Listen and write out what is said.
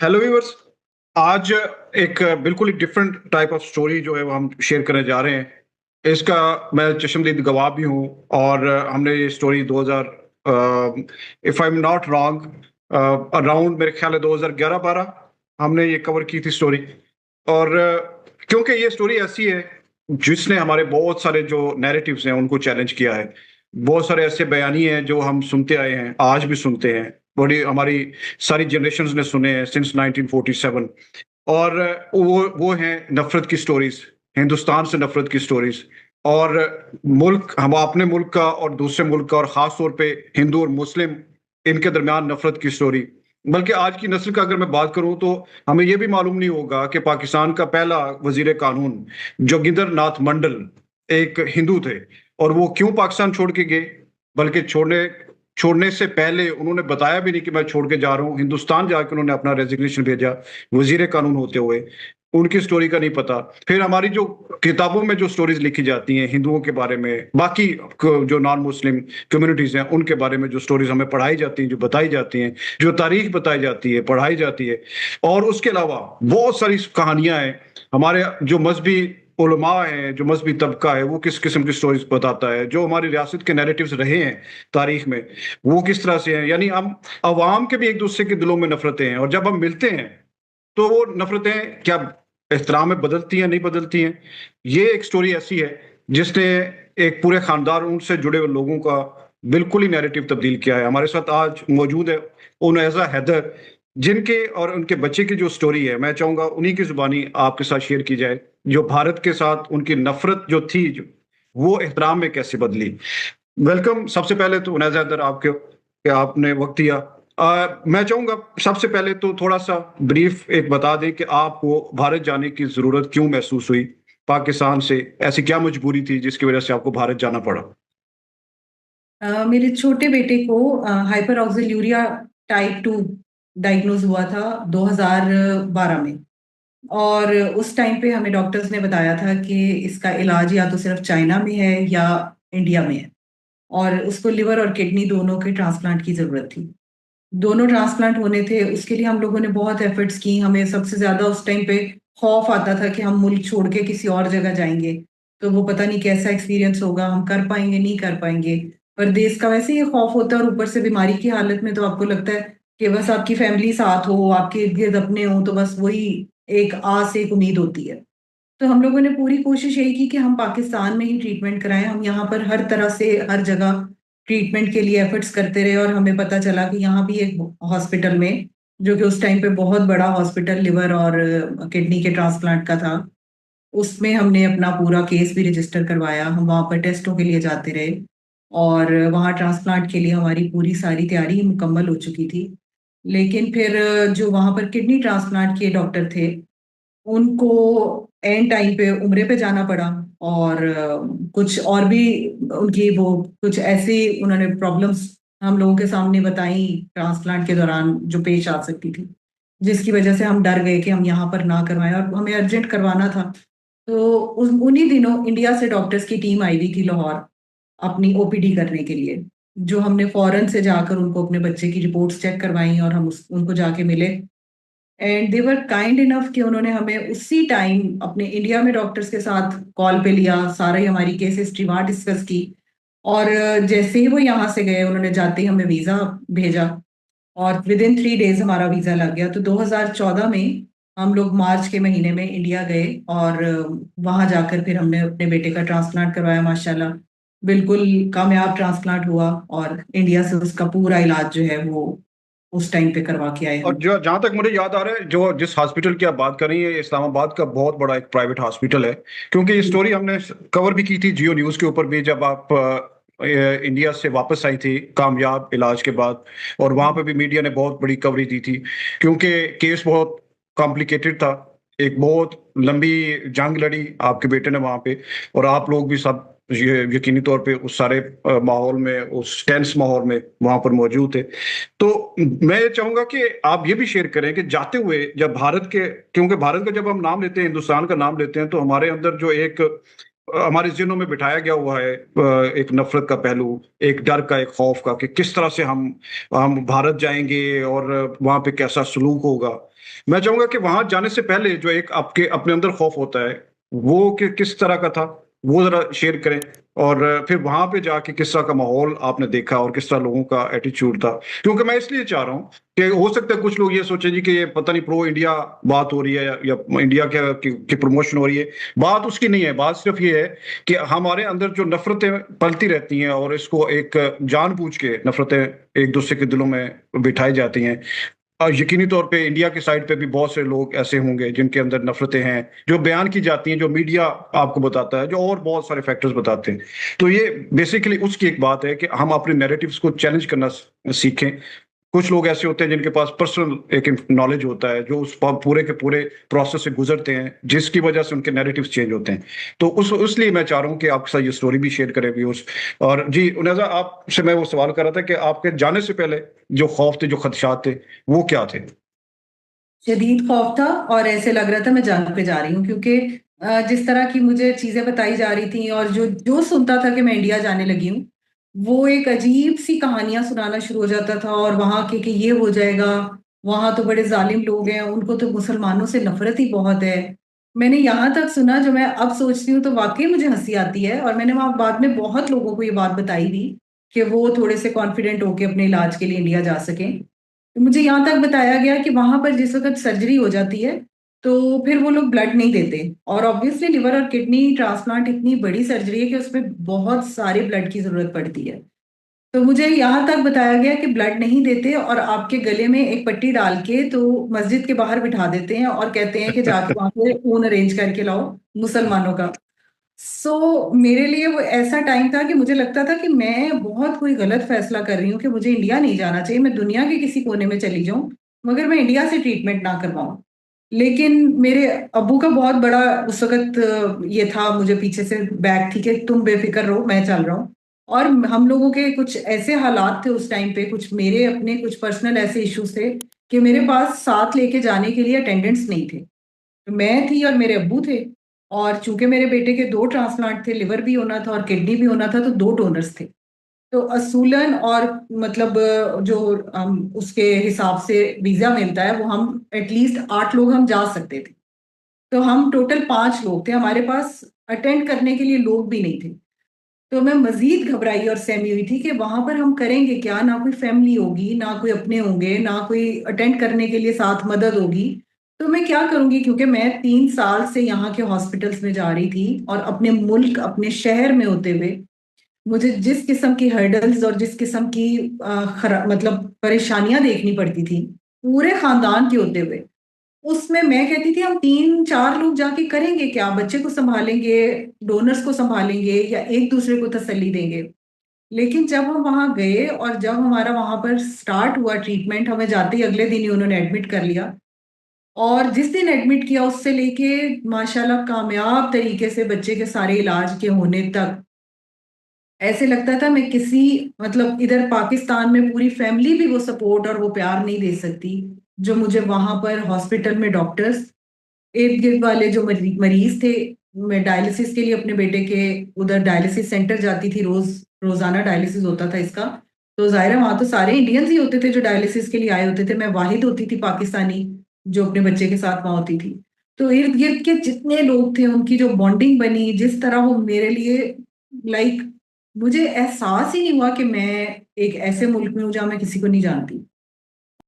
Hello viewers. आज एक बिल्कुल ही डिफरेंट टाइप ऑफ स्टोरी जो है वो हम शेयर करने जा रहे हैं। इसका मैं चश्मदीद गवाह भी हूँ। और हमने ये story 2000, if I am not wrong, around मेरे ख्याल है 2011-12 हमने ये कवर की थी स्टोरी। और क्योंकि ये स्टोरी ऐसी है जिसने हमारे बहुत सारे जो नैरेटिव्स हैं उनको चैलेंज किया है। बहुत सारे ऐसे बयानी हैं जो हम सुनते आए हैं, आज भी सुनते हैं, बड़ी हमारी सारी जनरेशन्स ने सुने हैं सिंस 1947। और वो हैं नफरत की स्टोरीज, हिंदुस्तान से नफरत की स्टोरीज। और मुल्क, हम अपने मुल्क का और दूसरे मुल्क का, और खास तौर पे हिंदू और मुस्लिम, इनके दरमियान नफरत की स्टोरी। बल्कि आज की नस्ल का अगर मैं बात करूं तो हमें यह भी मालूम नहीं होगा कि पाकिस्तान का पहला वजीर कानून जोगिंदर नाथ मंडल एक हिंदू थे। और वो क्यों पाकिस्तान छोड़ के गए, बल्कि छोड़ने से पहले उन्होंने बताया भी नहीं कि मैं छोड़ के जा रहा हूँ। हिंदुस्तान जाकर उन्होंने अपना रेजिग्नेशन भेजा वजीर कानून होते हुए। उनकी स्टोरी का नहीं पता। फिर हमारी जो किताबों में जो स्टोरीज लिखी जाती हैं हिंदुओं के बारे में, बाकी जो नॉन मुस्लिम कम्युनिटीज हैं उनके बारे में जो स्टोरीज हमें पढ़ाई जाती हैं, जो बताई जाती हैं, जो तारीख बताई जाती है, पढ़ाई जाती है। और उसके अलावा बहुत सारी कहानियां हैं। हमारे जो मजहबी उलमा है, जो मजहबी तबका है, वो किस किस्म की स्टोरीज बताता है। जो हमारी रियासत के नैरेटिव्स रहे हैं तारीख में, वो किस तरह से हैं। यानी हम अवाम के भी एक दूसरे के दिलों में नफरतें हैं, और जब हम मिलते हैं तो वो नफरतें क्या एहतराम में बदलती हैं, नहीं बदलती हैं। ये एक स्टोरी ऐसी है जिसने एक पूरे खानदान उनसे जुड़े हुए लोगों का बिल्कुल ही नैरेटिव तब्दील किया है। हमारे साथ आज मौजूद है उनैजा हैदर, जिनके और उनके बच्चे की जो स्टोरी है मैं चाहूंगा उन्हीं की जुबानी आपके साथ शेयर की जाए। जो भारत के साथ उनकी नफरत जो थी, वो एहतराम में कैसे बदली। वेलकम। सबसे पहले तो उनैजा हैदर, आपके कि आपने वक्त दिया। मैं चाहूंगा सबसे पहले तो थोड़ा सा ब्रीफ एक बता दें कि आपको भारत जाने की जरूरत क्यों महसूस हुई पाकिस्तान से। ऐसी क्या मजबूरी थी जिसकी वजह से आपको भारत जाना पड़ा। मेरे छोटे बेटे को हाइपर ऑक्सील्यूरिया टाइप 2 डायग्नोज हुआ था 2012 में। और उस टाइम पे हमें डॉक्टर्स ने बताया था कि इसका इलाज या तो सिर्फ चाइना में है या इंडिया में है। और उसको लिवर और किडनी दोनों के ट्रांसप्लांट की ज़रूरत थी। दोनों ट्रांसप्लांट होने थे, उसके लिए हम लोगों ने बहुत एफर्ट्स की। हमें सबसे ज़्यादा उस टाइम पे खौफ आता था कि हम मुल्क छोड़ के किसी और जगह जाएंगे तो वो पता नहीं कैसा एक्सपीरियंस होगा, हम कर पाएंगे नहीं कर पाएंगे। पर देश का वैसे ही खौफ होता है, और ऊपर से बीमारी की हालत में तो आपको लगता है कि बस आपकी फैमिली साथ हो, आपके इर्द गिर्द अपने हो, तो बस वही एक आस, एक उम्मीद होती है। तो हम लोगों ने पूरी कोशिश यही की कि हम पाकिस्तान में ही ट्रीटमेंट कराएं। हम यहाँ पर हर तरह से हर जगह ट्रीटमेंट के लिए एफर्ट्स करते रहे, और हमें पता चला कि यहाँ भी एक हॉस्पिटल में, जो कि उस टाइम पे बहुत बड़ा हॉस्पिटल लिवर और किडनी के ट्रांसप्लांट का था, उसमें हमने अपना पूरा केस भी रजिस्टर करवाया। हम वहाँ पर टेस्टों के लिए जाते रहे, और वहाँ ट्रांसप्लांट के लिए हमारी पूरी सारी तैयारी मुकम्मल हो चुकी थी। लेकिन फिर जो वहाँ पर किडनी ट्रांसप्लांट के डॉक्टर थे, उनको एंड टाइम पे उम्रे पे जाना पड़ा। और कुछ और भी उनकी वो कुछ ऐसी उन्होंने प्रॉब्लम्स हम लोगों के सामने बताई ट्रांसप्लांट के दौरान, जो पेश आ सकती थी, जिसकी वजह से हम डर गए कि हम यहाँ पर ना करवाएं, और हमें अर्जेंट करवाना था। तो उन्हीं दिनों इंडिया से डॉक्टर्स की टीम आई हुई थी लाहौर, अपनी ओपीडी करने के लिए। जो हमने फौरन से जाकर उनको अपने बच्चे की रिपोर्ट्स चेक करवाई, और हम उनको जाके मिले। And they were kind enough कि उन्होंने हमें उसी टाइम अपने इंडिया में डॉक्टर्स के साथ कॉल पे लिया, सारा ही हमारी केस हिस्ट्री वहाँ डिस्कस की। और जैसे ही वो यहाँ से गए, उन्होंने जाते ही हमें वीज़ा भेजा, और विद इन 3 डेज हमारा वीज़ा लग गया। तो 2014 में हम लोग मार्च के महीने में इंडिया गए, और वहाँ जाकर फिर हमने अपने बेटे का ट्रांसप्लांट करवाया। माशाल्लाह बिल्कुल कामयाब ट्रांसप्लांट हुआ, और इंडिया से उसका पूरा इलाज जो है वो उस टाइम पे करवा के आए और हम। जो जहां तक मुझे याद आ रहा है, जो जिस हॉस्पिटल की आप बात कर रही है, इस्लामाबाद का बहुत बड़ा एक प्राइवेट हॉस्पिटल है। क्योंकि ये स्टोरी हमने कवर भी की थी जियो न्यूज के ऊपर भी, जब आप इंडिया से वापस आई थी कामयाब इलाज के बाद। और वहां पे भी मीडिया ने बहुत बड़ी कवरेज दी थी, क्योंकि केस बहुत कॉम्प्लिकेटेड था। एक बहुत लंबी जंग लड़ी आपके बेटे ने वहां पे, और आप लोग भी सब ये यकीनी तौर पे उस सारे माहौल में, उस टेंस माहौल में वहां पर मौजूद थे। तो मैं ये चाहूंगा कि आप ये भी शेयर करें कि जाते हुए जब भारत के, क्योंकि भारत का जब हम नाम लेते हैं, हिंदुस्तान का नाम लेते हैं, तो हमारे अंदर जो एक हमारे जिन्हों में बिठाया गया हुआ है एक नफरत का पहलू, एक डर का, एक खौफ का, कि किस तरह से हम भारत जाएंगे और वहां पे कैसा सलूक होगा। मैं चाहूंगा कि वहां जाने से पहले जो एक आपके अपने अंदर खौफ होता है, वो किस तरह का था, वो जरा शेयर करें। और फिर वहां पे जाके किस तरह का माहौल आपने देखा और किस तरह लोगों का एटीट्यूड था। क्योंकि मैं इसलिए चाह रहा हूँ कि हो सकता है कुछ लोग ये सोचें जी कि ये पता नहीं प्रो इंडिया बात हो रही है या इंडिया की प्रमोशन हो रही है। बात उसकी नहीं है, बात सिर्फ ये है कि हमारे अंदर जो नफरतें पलती रहती हैं और इसको एक जानबूझ के नफरतें एक दूसरे के दिलों में बिठाई जाती हैं। यकीनी तौर पे इंडिया की साइड पे भी बहुत से लोग ऐसे होंगे जिनके अंदर नफरतें हैं, जो बयान की जाती हैं, जो मीडिया आपको बताता है, जो और बहुत सारे फैक्टर्स बताते हैं। तो ये बेसिकली उसकी एक बात है कि हम अपने नैरेटिव्स को चैलेंज करना सीखें। कुछ लोग ऐसे होते हैं जिनके पास पर्सनल एक नॉलेज होता है, जो उस पूरे के पूरे प्रोसेस से गुजरते हैं, जिसकी वजह से उनके नैरेटिव्स चेंज होते हैं। तो उस इसलिए मैं चाह रहा हूँ कि आपके साथ ये स्टोरी भी शेयर करें व्यूअर्स। और जी उन्हें आपसे मैं वो सवाल कर रहा था कि आपके जाने से पहले जो खौफ थे, जो खदशात थे, वो क्या थे? शदीद खौफ था और ऐसे लग रहा था मैं जंग पे जा रही हूँ, क्योंकि जिस तरह की मुझे चीजें बताई जा रही थी और जो जो सुनता था कि मैं इंडिया जाने लगी हूँ, वो एक अजीब सी कहानियां सुनाना शुरू हो जाता था। और वहां के कि ये हो जाएगा, वहां तो बड़े जालिम लोग हैं, उनको तो मुसलमानों से नफरत ही बहुत है। मैंने यहाँ तक सुना, जो मैं अब सोचती हूँ तो वाकई मुझे हंसी आती है। और मैंने वहां बाद में बहुत लोगों को ये बात बताई भी कि वो थोड़े से कॉन्फिडेंट होके अपने इलाज के लिए इंडिया जा सकें। तो मुझे यहाँ तक बताया गया कि वहां पर जिस वक्त सर्जरी हो जाती है तो फिर वो लोग ब्लड नहीं देते। और ऑब्वियसली लिवर और किडनी ट्रांसप्लांट इतनी बड़ी सर्जरी है कि उसमें बहुत सारे ब्लड की जरूरत पड़ती है। तो मुझे यहाँ तक बताया गया कि ब्लड नहीं देते और आपके गले में एक पट्टी डाल के तो मस्जिद के बाहर बिठा देते हैं और कहते हैं कि जाके वहां पे खून अरेंज करके लाओ मुसलमानों का। मेरे लिए वो ऐसा टाइम था कि मुझे लगता था कि मैं बहुत कोई गलत फैसला कर रही हूँ कि मुझे इंडिया नहीं जाना चाहिए, मैं दुनिया के किसी कोने में चली जाऊं, मगर मैं इंडिया से ट्रीटमेंट ना करवाऊं। लेकिन मेरे अब्बू का बहुत बड़ा उस वक्त ये था, मुझे पीछे से बैक थी कि तुम बेफिक्र रहो, मैं चल रहा हूँ। और हम लोगों के कुछ ऐसे हालात थे उस टाइम पे, कुछ मेरे अपने कुछ पर्सनल ऐसे इश्यूज थे कि मेरे पास साथ लेके जाने के लिए अटेंडेंट्स नहीं थे। तो मैं थी और मेरे अब्बू थे। और चूंकि मेरे बेटे के दो ट्रांसप्लांट थे, लिवर भी होना था और किडनी भी होना था, तो दो डोनर्स थे। तो असूलन और मतलब जो उसके हिसाब से वीजा मिलता है, वो हम एटलीस्ट 8 लोग हम जा सकते थे। तो हम टोटल 5 लोग थे, हमारे पास अटेंड करने के लिए लोग भी नहीं थे। तो मैं मजीद घबराई और सहमी हुई थी कि वहां पर हम करेंगे क्या, ना कोई फैमिली होगी, ना कोई अपने होंगे, ना कोई अटेंड करने के लिए साथ मदद होगी। तो मैं क्या करूंगी, क्योंकि मैं 3 साल से यहाँ के हॉस्पिटल्स में जा रही थी और अपने मुल्क अपने शहर में होते हुए मुझे जिस किस्म की हर्डल्स और जिस किस्म की मतलब परेशानियां देखनी पड़ती थी पूरे खानदान के होते हुए, उसमें मैं कहती थी हम 3 4 लोग जाके करेंगे क्या, बच्चे को संभालेंगे, डोनर्स को संभालेंगे या एक दूसरे को तसल्ली देंगे। लेकिन जब हम वहां गए और जब हमारा वहां पर स्टार्ट हुआ ट्रीटमेंट, हमें जाते ही अगले दिन ही उन्होंने एडमिट कर लिया। और जिस दिन एडमिट किया उससे लेके माशाल्लाह कामयाब तरीके से बच्चे के सारे इलाज के होने तक, ऐसे लगता था मैं किसी मतलब इधर पाकिस्तान में पूरी फैमिली भी वो सपोर्ट और वो प्यार नहीं दे सकती जो मुझे वहां पर हॉस्पिटल में डॉक्टर्स, इर्द गिर्द वाले जो मरीज थे। मैं डायलिसिस के लिए अपने बेटे के उधर डायलिसिस सेंटर जाती थी, रोजाना डायलिसिस होता था इसका। तो जाहिर है वहां तो सारे इंडियंस ही होते थे जो डायलिसिस के लिए आए होते थे, मैं वाहिद होती थी पाकिस्तानी जो अपने बच्चे के साथ वहां होती थी। तो इर्द गिर्द के जितने लोग थे उनकी जो बॉन्डिंग बनी, जिस तरह वो मेरे लिए लाइक, मुझे एहसास ही नहीं हुआ कि मैं एक ऐसे मुल्क में हूँ जहाँ मैं किसी को नहीं जानती।